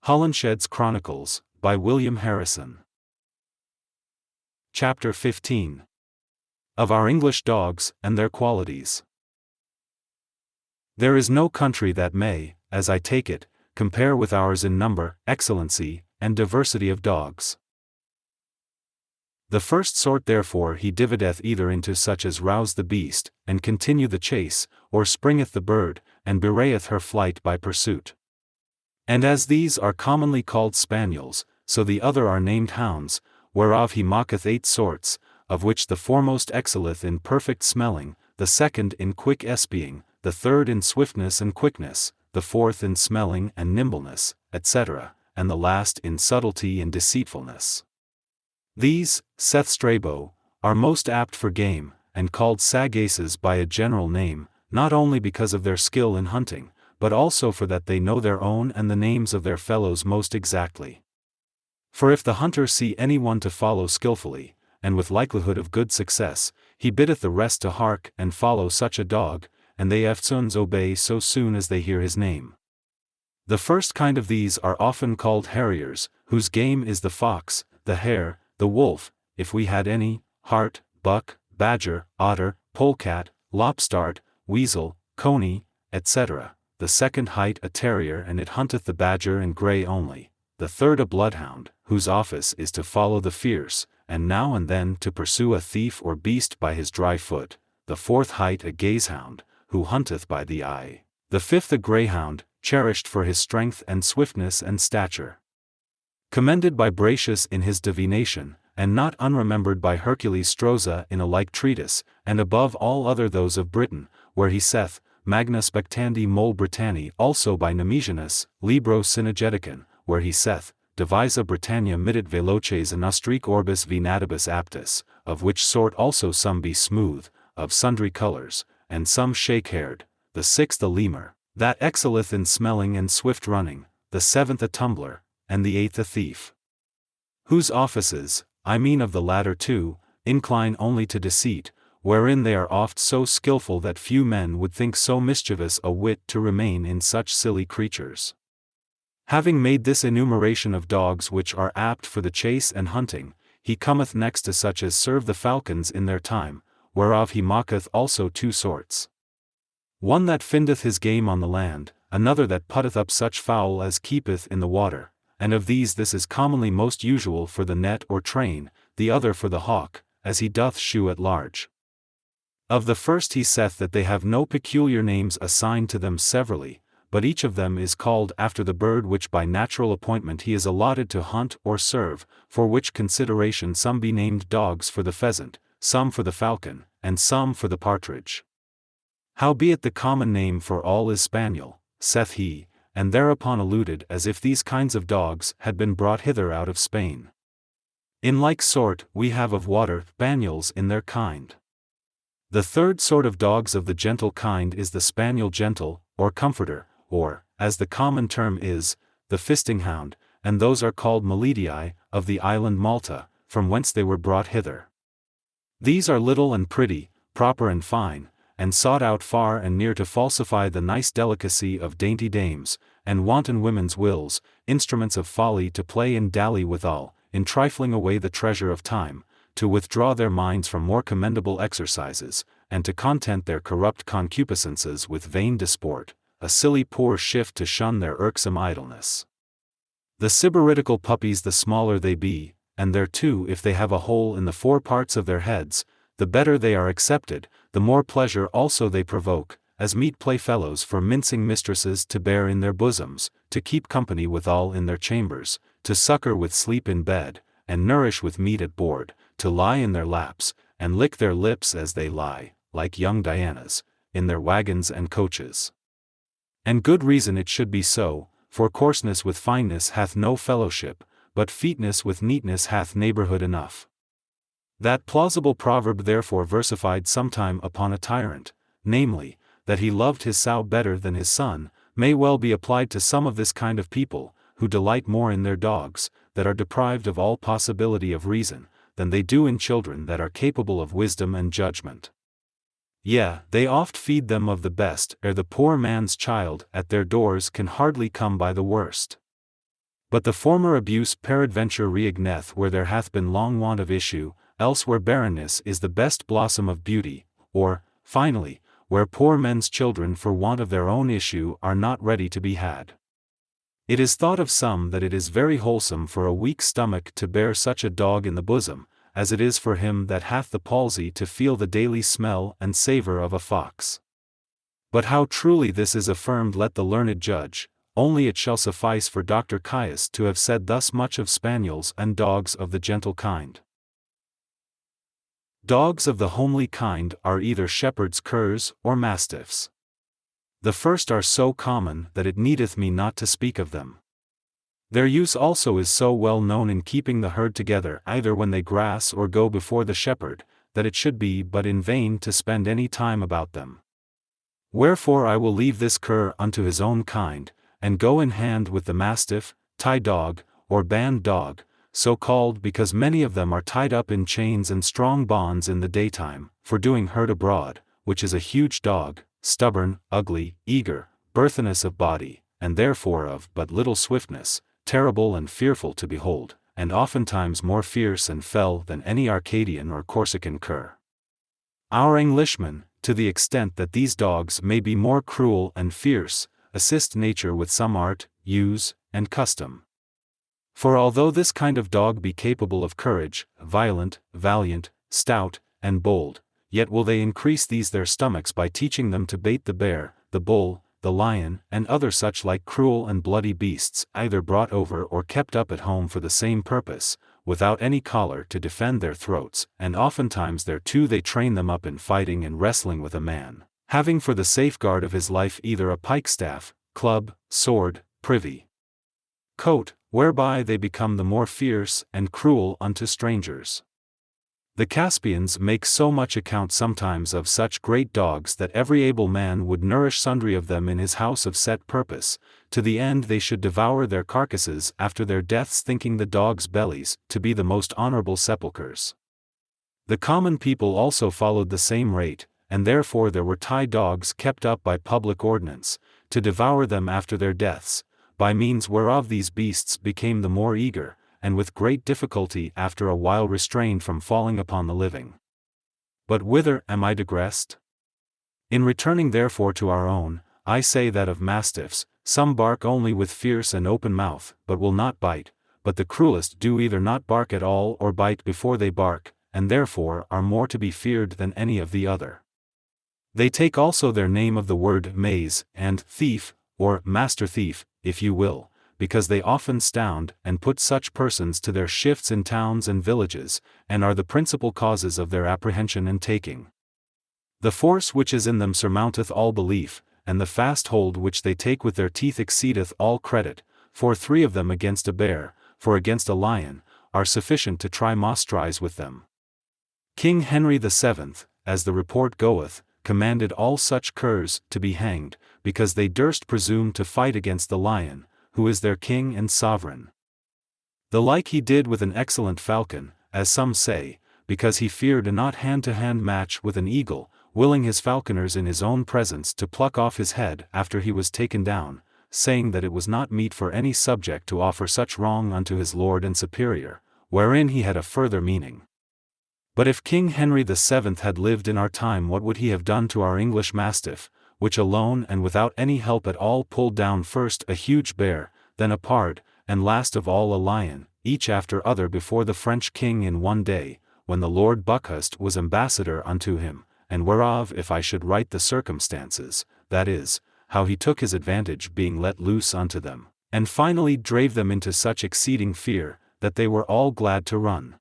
Holinshed's Chronicles, by William Harrison. Chapter 15. Of our English Dogs, and their Qualities. There is no country that may, as I take it, compare with ours in number, excellency, and diversity of dogs. The first sort therefore he divideth either into such as rouse the beast, and continue the chase, or springeth the bird, and bewrayeth her flight by pursuit. And as these are commonly called spaniels, so the other are named hounds, whereof he mocketh 8 sorts, of which the foremost excelleth in perfect smelling, the second in quick espying, the third in swiftness and quickness, the fourth in smelling and nimbleness, etc., and the last in subtlety and deceitfulness. These, saith Strabo, are most apt for game, and called sagaces by a general name, not only because of their skill in hunting, but also for that they know their own and the names of their fellows most exactly. For if the hunter see any one to follow skillfully, and with likelihood of good success, he biddeth the rest to hark and follow such a dog, and they eftsoons obey so soon as they hear his name. The first kind of these are often called harriers, whose game is the fox, the hare, the wolf, if we had any, hart, buck, badger, otter, polecat, lopstart, weasel, coney, etc. The second hight a terrier, and it hunteth the badger and grey only. The third a bloodhound, whose office is to follow the fierce, and now and then to pursue a thief or beast by his dry foot. The fourth hight a gazehound, who hunteth by the eye. The fifth a greyhound, cherished for his strength and swiftness and stature. Commended by Bracius in his divination, and not unremembered by Hercules Stroza in a like treatise, and above all other those of Britain, where he saith, Magna spectandi mole Britanni, also by Nemesianus, Libro Synergeticon, where he saith, Divisa Britannia midit veloces nostrique orbis venatibus aptus, of which sort also some be smooth, of sundry colors, and some shake-haired, the sixth a lemur, that excelleth in smelling and swift running, the seventh a tumbler, and the eighth a thief. Whose offices, I mean of the latter two, incline only to deceit, wherein they are oft so skillful that few men would think so mischievous a wit to remain in such silly creatures. Having made this enumeration of dogs which are apt for the chase and hunting, he cometh next to such as serve the falcons in their time, whereof he mocketh also 2 sorts. One that findeth his game on the land, another that putteth up such fowl as keepeth in the water, and of these this is commonly most usual for the net or train, the other for the hawk, as he doth shew at large. Of the first he saith that they have no peculiar names assigned to them severally, but each of them is called after the bird which by natural appointment he is allotted to hunt or serve, for which consideration some be named dogs for the pheasant, some for the falcon, and some for the partridge. Howbeit the common name for all is spaniel, saith he, and thereupon alluded as if these kinds of dogs had been brought hither out of Spain. In like sort we have of water spaniels in their kind. The third sort of dogs of the gentle kind is the spaniel gentle, or comforter, or, as the common term is, the fisting hound, and those are called Melidii, of the island Malta, from whence they were brought hither. These are little and pretty, proper and fine, and sought out far and near to falsify the nice delicacy of dainty dames, and wanton women's wills, instruments of folly to play and dally withal, in trifling away the treasure of time, to withdraw their minds from more commendable exercises, and to content their corrupt concupiscences with vain disport, a silly poor shift to shun their irksome idleness. The sybaritical puppies the smaller they be, and thereto if they have a hole in the 4 parts of their heads, the better they are accepted, the more pleasure also they provoke, as meet playfellows for mincing mistresses to bear in their bosoms, to keep company withal in their chambers, to succor with sleep in bed, and nourish with meat at board, to lie in their laps, and lick their lips as they lie, like young Dianas, in their wagons and coaches. And good reason it should be so, for coarseness with fineness hath no fellowship, but featness with neatness hath neighborhood enough. That plausible proverb therefore versified sometime upon a tyrant, namely, that he loved his sow better than his son, may well be applied to some of this kind of people, who delight more in their dogs, that are deprived of all possibility of reason, than they do in children that are capable of wisdom and judgment. Yea, they oft feed them of the best, ere the poor man's child at their doors can hardly come by the worst. But the former abuse peradventure reigneth where there hath been long want of issue, else where barrenness is the best blossom of beauty, or, finally, where poor men's children for want of their own issue are not ready to be had. It is thought of some that it is very wholesome for a weak stomach to bear such a dog in the bosom, as it is for him that hath the palsy to feel the daily smell and savour of a fox. But how truly this is affirmed let the learned judge, only it shall suffice for Dr. Caius to have said thus much of spaniels and dogs of the gentle kind. Dogs of the homely kind are either shepherd's curs or mastiffs. The first are so common that it needeth me not to speak of them. Their use also is so well known in keeping the herd together either when they grass or go before the shepherd, that it should be but in vain to spend any time about them. Wherefore I will leave this cur unto his own kind, and go in hand with the mastiff, tie dog, or band dog, so called because many of them are tied up in chains and strong bonds in the daytime, for doing herd abroad, which is a huge dog, stubborn, ugly, eager, burthenous of body, and therefore of but little swiftness, terrible and fearful to behold, and oftentimes more fierce and fell than any Arcadian or Corsican cur. Our Englishmen, to the extent that these dogs may be more cruel and fierce, assist nature with some art, use, and custom. For although this kind of dog be capable of courage, violent, valiant, stout, and bold, yet will they increase these their stomachs by teaching them to bait the bear, the bull, the lion, and other such like cruel and bloody beasts, either brought over or kept up at home for the same purpose, without any collar to defend their throats, and oftentimes thereto they train them up in fighting and wrestling with a man, having for the safeguard of his life either a pikestaff, club, sword, privy, coat, whereby they become the more fierce and cruel unto strangers. The Caspians make so much account sometimes of such great dogs that every able man would nourish sundry of them in his house of set purpose, to the end they should devour their carcasses after their deaths, thinking the dogs' bellies to be the most honourable sepulchres. The common people also followed the same rate, and therefore there were tie dogs kept up by public ordinance, to devour them after their deaths, by means whereof these beasts became the more eager, and with great difficulty after a while restrained from falling upon the living. But whither am I digressed? In returning therefore to our own, I say that of mastiffs, some bark only with fierce and open mouth, but will not bite, but the cruelest do either not bark at all or bite before they bark, and therefore are more to be feared than any of the other. They take also their name of the word maze, and thief, or master thief, if you will, because they often stound and put such persons to their shifts in towns and villages, and are the principal causes of their apprehension and taking. The force which is in them surmounteth all belief, and the fast hold which they take with their teeth exceedeth all credit, for 3 of them against a bear, for against a lion, are sufficient to try mostrise with them. King Henry VII, as the report goeth, commanded all such curs to be hanged, because they durst presume to fight against the lion, who is their king and sovereign. The like he did with an excellent falcon, as some say, because he feared a not hand-to-hand match with an eagle, willing his falconers in his own presence to pluck off his head after he was taken down, saying that it was not meet for any subject to offer such wrong unto his lord and superior, wherein he had a further meaning. But if King Henry VII had lived in our time, what would he have done to our English mastiff, which alone and without any help at all pulled down first a huge bear, then a pard, and last of all a lion, each after other before the French king in one day, when the Lord Buckhurst was ambassador unto him, and whereof if I should write the circumstances, that is, how he took his advantage being let loose unto them, and finally drave them into such exceeding fear, that they were all glad to run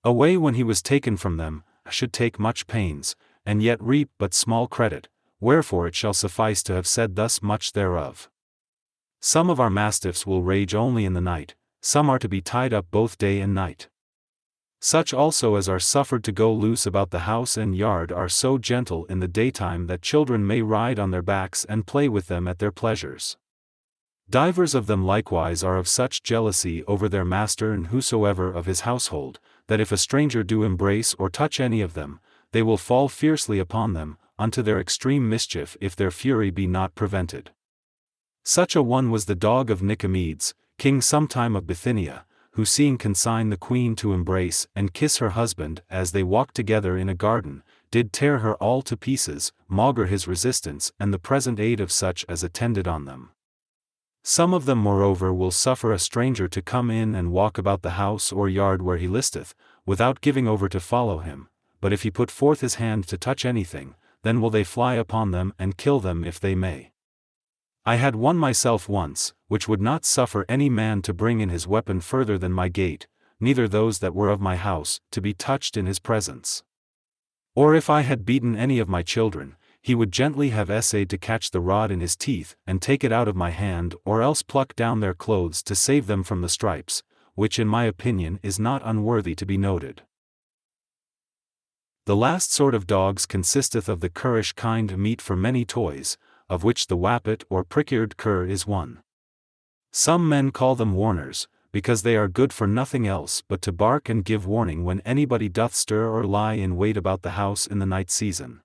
away when he was taken from them, I should take much pains, and yet reap but small credit, wherefore it shall suffice to have said thus much thereof. Some of our mastiffs will rage only in the night, some are to be tied up both day and night. Such also as are suffered to go loose about the house and yard are so gentle in the daytime that children may ride on their backs and play with them at their pleasures. Divers of them likewise are of such jealousy over their master and whosoever of his household, that if a stranger do embrace or touch any of them, they will fall fiercely upon them, unto their extreme mischief if their fury be not prevented. Such a one was the dog of Nicomedes, king sometime of Bithynia, who seeing consign the queen to embrace and kiss her husband as they walked together in a garden, did tear her all to pieces, maugre his resistance and the present aid of such as attended on them. Some of them moreover will suffer a stranger to come in and walk about the house or yard where he listeth, without giving over to follow him, but if he put forth his hand to touch anything, then will they fly upon them and kill them if they may. I had one myself once, which would not suffer any man to bring in his weapon further than my gate, neither those that were of my house, to be touched in his presence. Or if I had beaten any of my children, he would gently have essayed to catch the rod in his teeth and take it out of my hand, or else pluck down their clothes to save them from the stripes, which in my opinion is not unworthy to be noted. The last sort of dogs consisteth of the curish kind meet for many toys, of which the wappet or prick-eared cur is one. Some men call them warners, because they are good for nothing else but to bark and give warning when anybody doth stir or lie in wait about the house in the night season.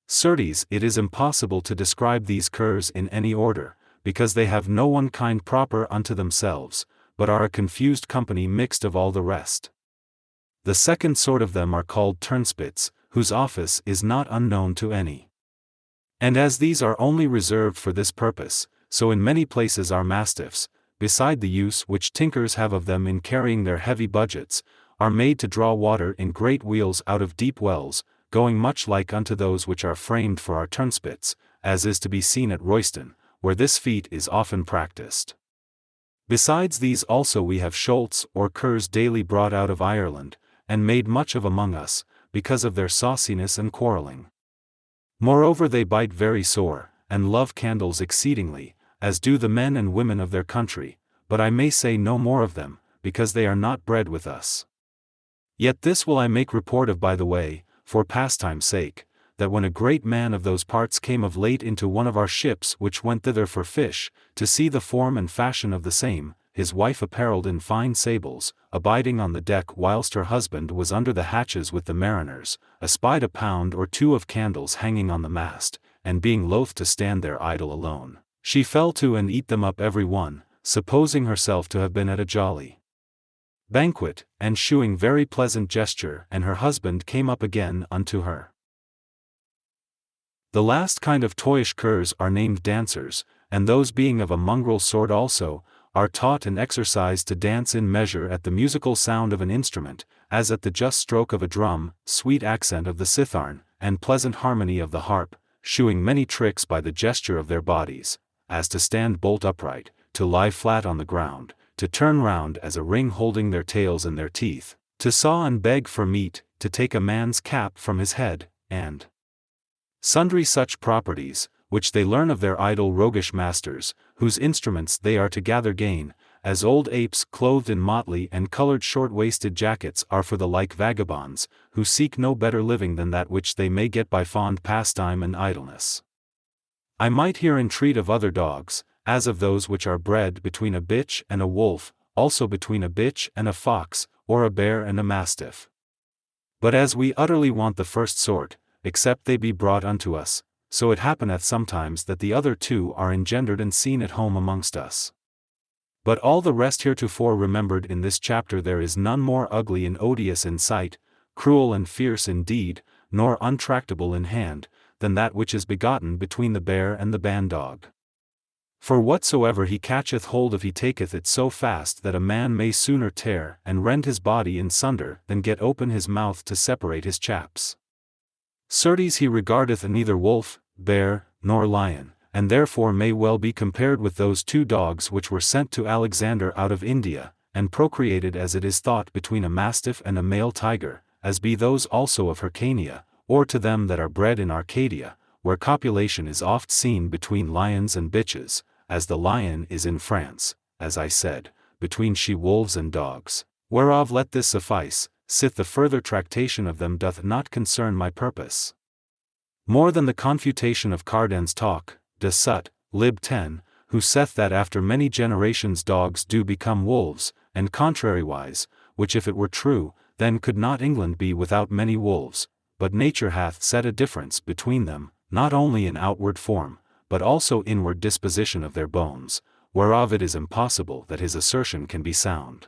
Certes, it is impossible to describe these curs in any order, because they have no one kind proper unto themselves, but are a confused company mixed of all the rest. The second sort of them are called turnspits, whose office is not unknown to any. And as these are only reserved for this purpose, so in many places are mastiffs, beside the use which tinkers have of them in carrying their heavy budgets, are made to draw water in great wheels out of deep wells, going much like unto those which are framed for our turnspits, as is to be seen at Royston, where this feat is often practiced. Besides these also we have sholts or curs daily brought out of Ireland, and made much of among us, because of their sauciness and quarrelling. Moreover they bite very sore, and love candles exceedingly, as do the men and women of their country, but I may say no more of them, because they are not bred with us. Yet this will I make report of by the way, for pastime's sake, that when a great man of those parts came of late into one of our ships which went thither for fish, to see the form and fashion of the same, his wife apparelled in fine sables, abiding on the deck whilst her husband was under the hatches with the mariners, espied a pound or two of candles hanging on the mast, and being loath to stand there idle alone, she fell to and eat them up every one, supposing herself to have been at a jolly banquet, and shewing very pleasant gesture, and her husband came up again unto her. The last kind of toyish curs are named dancers, and those being of a mongrel sort also, are taught and exercised to dance in measure at the musical sound of an instrument, as at the just stroke of a drum, sweet accent of the citharn, and pleasant harmony of the harp, shewing many tricks by the gesture of their bodies, as to stand bolt upright, to lie flat on the ground, to turn round as a ring holding their tails in their teeth, to saw and beg for meat, to take a man's cap from his head, and sundry such properties, which they learn of their idle roguish masters, whose instruments they are to gather gain, as old apes clothed in motley and coloured short-waisted jackets are for the like vagabonds, who seek no better living than that which they may get by fond pastime and idleness. I might here entreat of other dogs, as of those which are bred between a bitch and a wolf, also between a bitch and a fox, or a bear and a mastiff. But as we utterly want the first sort, except they be brought unto us, so it happeneth sometimes that the other two are engendered and seen at home amongst us. But all the rest heretofore remembered in this chapter there is none more ugly and odious in sight, cruel and fierce in deed, nor untractable in hand, than that which is begotten between the bear and the ban-dog. For whatsoever he catcheth hold of he taketh it so fast that a man may sooner tear and rend his body in sunder than get open his mouth to separate his chaps. Certes he regardeth neither wolf, bear, nor lion, and therefore may well be compared with those two dogs which were sent to Alexander out of India, and procreated as it is thought between a mastiff and a male tiger, as be those also of Hyrcania, or to them that are bred in Arcadia, where copulation is oft seen between lions and bitches, as the lion is in France, as I said, between she-wolves and dogs, whereof let this suffice, sith the further tractation of them doth not concern my purpose. More than the confutation of Cardan's talk, de Sut, lib 10, who saith that after many generations dogs do become wolves, and contrariwise, which if it were true, then could not England be without many wolves, but nature hath set a difference between them, not only in outward form, but also inward disposition of their bones, whereof it is impossible that his assertion can be sound.